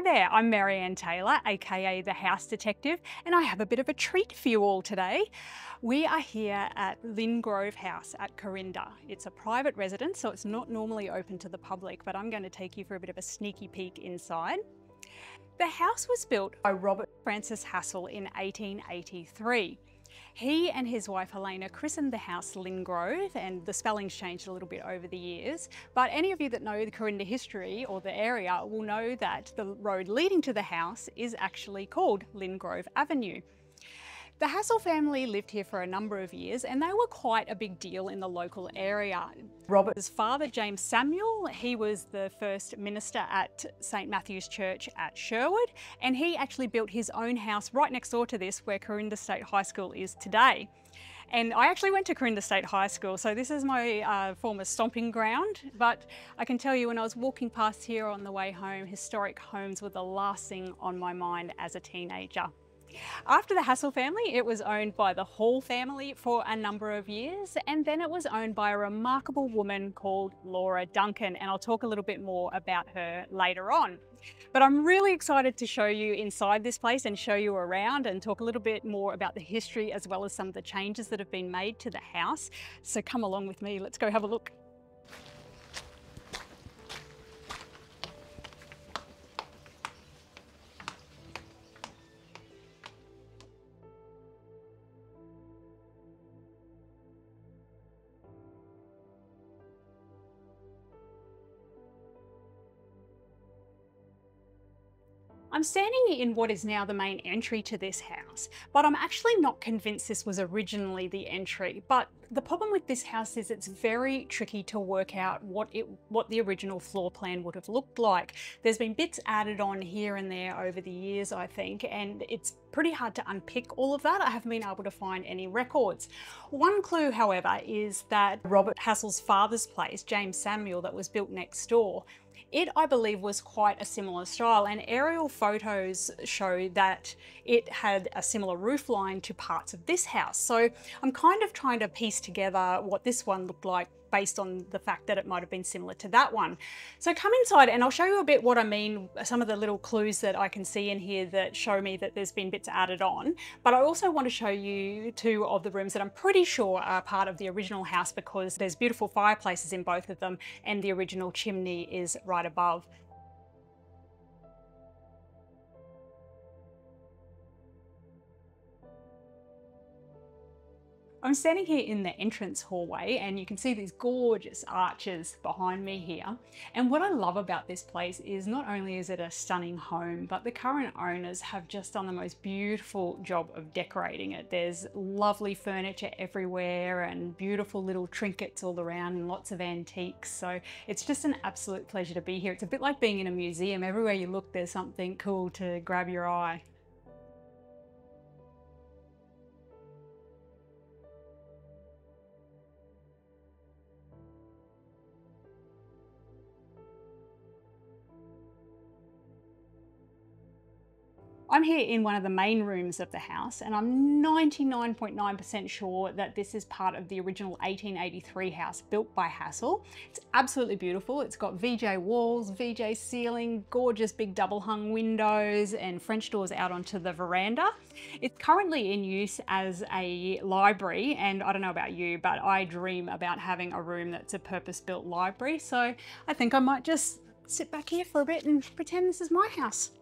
there, I'm Marianne Taylor, aka the House Detective, and I have a bit of a treat for you all today. We are here at Lynne Grove House at Corinda. It's a private residence, so it's not normally open to the public, but I'm going to take you for a bit of a sneaky peek inside. The house was built by Robert Francis Hassall in 1883. He and his wife Helena christened the house Lynne Grove, and the spelling's changed a little bit over the years. But any of you that know the Corinda history or the area will know that the road leading to the house is actually called Lynne Grove Avenue. The Hassall family lived here for a number of years and they were quite a big deal in the local area. Robert's father, James Samuel, he was the first minister at St Matthew's Church at Sherwood, and he actually built his own house right next door to this where Corinda State High School is today. And I actually went to Corinda State High School, so this is my former stomping ground. But I can tell you, when I was walking past here on the way home, historic homes were the last thing on my mind as a teenager. After the Hassall family, it was owned by the Hall family for a number of years, and then it was owned by a remarkable woman called Laura Duncan, and I'll talk a little bit more about her later on. But I'm really excited to show you inside this place and show you around and talk a little bit more about the history as well as some of the changes that have been made to the house. So come along with me, let's go have a look. I'm standing in what is now the main entry to this house, but I'm actually not convinced this was originally the entry. But the problem with this house is it's very tricky to work out what the original floor plan would have looked like. There's been bits added on here and there over the years, I think, and it's pretty hard to unpick all of that. I haven't been able to find any records. One clue, however, is that Robert Hassall's father's place, James Samuel, that was built next door, it, I believe, was quite a similar style, and aerial photos show that it had a similar roof line to parts of this house. So I'm kind of trying to piece together what this one looked like based on the fact that it might have been similar to that one. So come inside and I'll show you a bit what I mean, some of the little clues that I can see in here that show me that there's been bits added on. But I also want to show you two of the rooms that I'm pretty sure are part of the original house because there's beautiful fireplaces in both of them and the original chimney is right above. I'm standing here in the entrance hallway and you can see these gorgeous arches behind me here. And what I love about this place is not only is it a stunning home, but the current owners have just done the most beautiful job of decorating it. There's lovely furniture everywhere and beautiful little trinkets all around and lots of antiques. So it's just an absolute pleasure to be here. It's a bit like being in a museum. Everywhere you look, there's something cool to grab your eye. I'm here in one of the main rooms of the house and I'm 99.9% sure that this is part of the original 1883 house built by Hassall. It's absolutely beautiful. It's got VJ walls, VJ ceiling, gorgeous big double hung windows and French doors out onto the veranda. It's currently in use as a library, and I don't know about you, but I dream about having a room that's a purpose-built library. So I think I might just sit back here for a bit and pretend this is my house.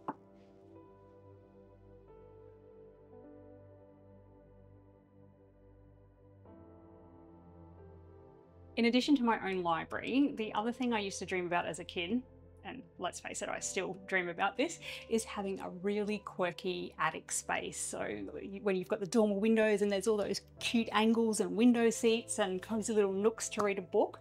In addition to my own library, the other thing I used to dream about as a kid, and let's face it, I still dream about this, is having a really quirky attic space. So when you've got the dormer windows and there's all those cute angles and window seats and cozy little nooks to read a book,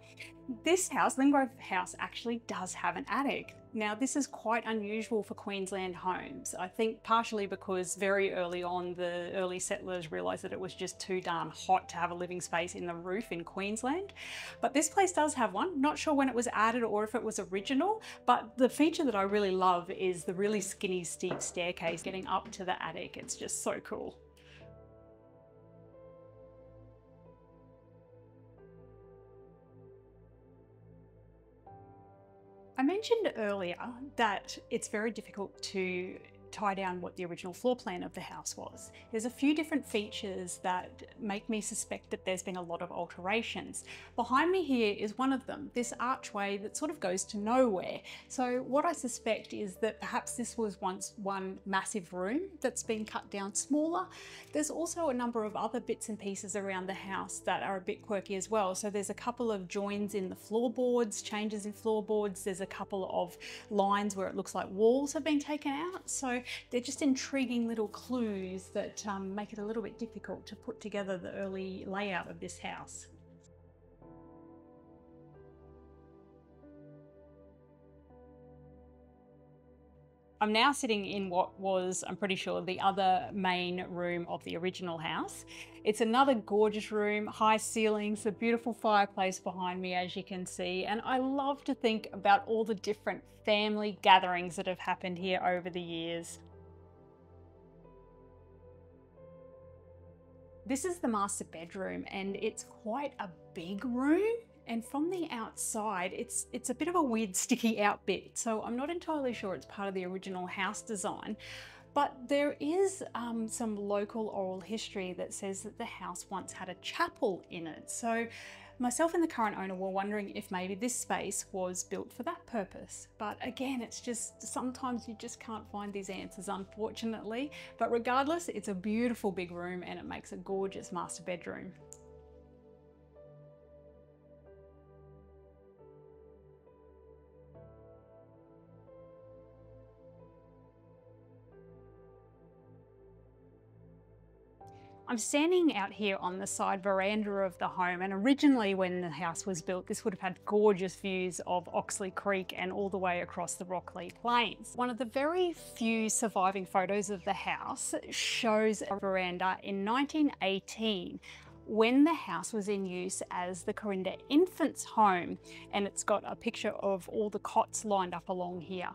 this house, Lynne Grove House, actually does have an attic. Now this is quite unusual for Queensland homes. I think partially because very early on the early settlers realised that it was just too darn hot to have a living space in the roof in Queensland. But this place does have one. Not sure when it was added or if it was original, but the feature that I really love is the really skinny steep staircase getting up to the attic. It's just so cool. I mentioned earlier that it's very difficult to tie down what the original floor plan of the house was. There's a few different features that make me suspect that there's been a lot of alterations. Behind me here is one of them, this archway that sort of goes to nowhere. So what I suspect is that perhaps this was once one massive room that's been cut down smaller. There's also a number of other bits and pieces around the house that are a bit quirky as well. So there's a couple of joins in the floorboards, changes in floorboards. There's a couple of lines where it looks like walls have been taken out. So they're just intriguing little clues that make it a little bit difficult to put together the early layout of this house. I'm now sitting in what was, I'm pretty sure, the other main room of the original house. It's another gorgeous room, high ceilings, a beautiful fireplace behind me, as you can see. And I love to think about all the different family gatherings that have happened here over the years. This is the master bedroom, and it's quite a big room. And from the outside, it's a bit of a weird sticky out bit. So I'm not entirely sure it's part of the original house design, but there is some local oral history that says that the house once had a chapel in it. So myself and the current owner were wondering if maybe this space was built for that purpose. But again, it's just, sometimes you just can't find these answers, unfortunately. But regardless, it's a beautiful big room and it makes a gorgeous master bedroom. I'm standing out here on the side veranda of the home, and originally when the house was built, this would have had gorgeous views of Oxley Creek and all the way across the Rockley Plains. One of the very few surviving photos of the house shows a veranda in 1918 when the house was in use as the Corinda Infants Home, and it's got a picture of all the cots lined up along here.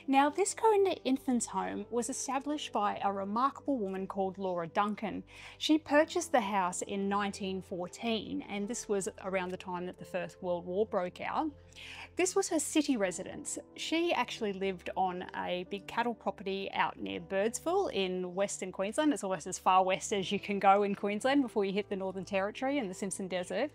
Now, this Corinda Infants Home was established by a remarkable woman called Laura Duncan. She purchased the house in 1914, and this was around the time that the First World War broke out. This was her city residence. She actually lived on a big cattle property out near Birdsville in Western Queensland. It's almost as far west as you can go in Queensland before you hit the Northern Territory and the Simpson Desert.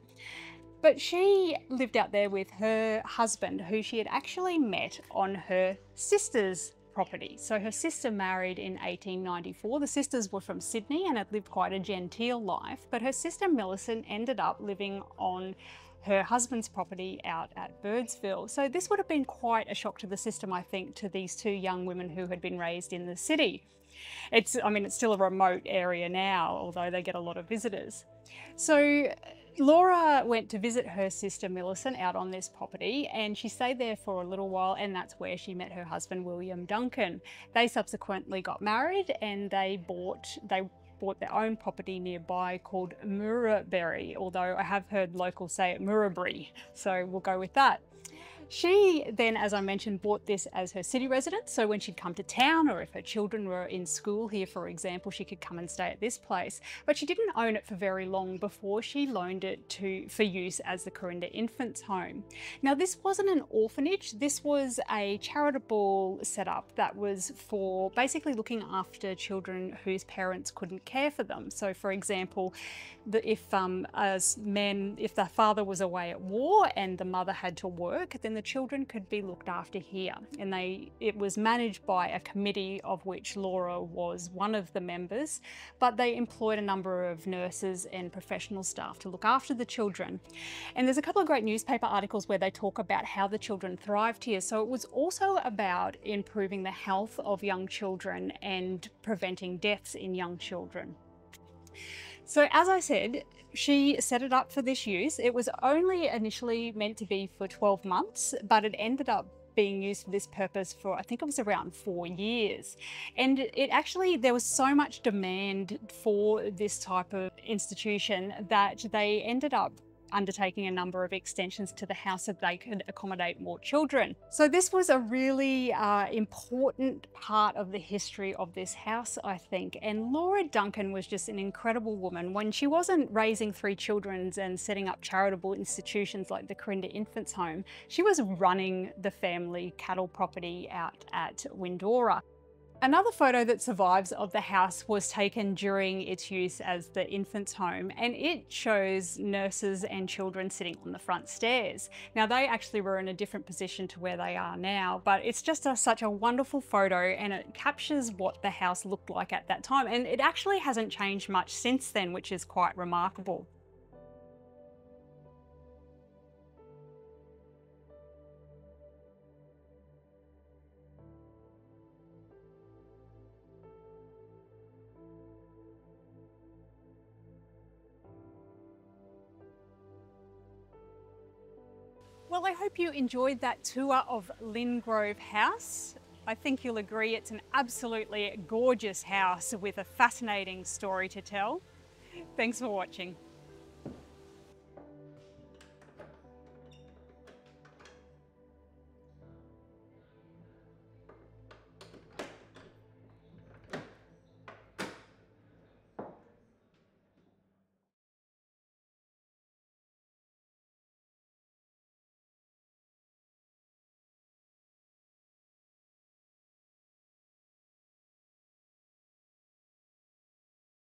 But she lived out there with her husband, who she had actually met on her sister's property. So her sister married in 1894. The sisters were from Sydney and had lived quite a genteel life, but her sister Millicent ended up living on her husband's property out at Birdsville. So this would have been quite a shock to the system, I think, to these two young women who had been raised in the city. It's still a remote area now, although they get a lot of visitors. So Laura went to visit her sister Millicent out on this property, and she stayed there for a little while, and that's where she met her husband William Duncan. They subsequently got married, and they bought their own property nearby called Murraberry, although I have heard locals say it Murrabury, so we'll go with that. She then, as I mentioned, bought this as her city residence. So when she'd come to town, or if her children were in school here, for example, she could come and stay at this place. But she didn't own it for very long before she loaned it for use as the Corinda Infants Home. Now, this wasn't an orphanage. This was a charitable setup that was for basically looking after children whose parents couldn't care for them. So, for example, if the father was away at war and the mother had to work, then the children could be looked after here. And it was managed by a committee of which Laura was one of the members, but they employed a number of nurses and professional staff to look after the children. And there's a couple of great newspaper articles where they talk about how the children thrived here. So it was also about improving the health of young children and preventing deaths in young children. So as I said, she set it up for this use. It was only initially meant to be for 12 months, but it ended up being used for this purpose for, I think it was around 4 years. And there was so much demand for this type of institution that they ended up undertaking a number of extensions to the house so they could accommodate more children. So this was a really important part of the history of this house, I think. And Laura Duncan was just an incredible woman. When she wasn't raising 3 children and setting up charitable institutions like the Corinda Infants Home, she was running the family cattle property out at Windora. Another photo that survives of the house was taken during its use as the infants' home, and it shows nurses and children sitting on the front stairs. Now, they actually were in a different position to where they are now, but it's just such a wonderful photo, and it captures what the house looked like at that time. And it actually hasn't changed much since then, which is quite remarkable. Well, I hope you enjoyed that tour of Lynne Grove House. I think you'll agree it's an absolutely gorgeous house with a fascinating story to tell. Thanks for watching.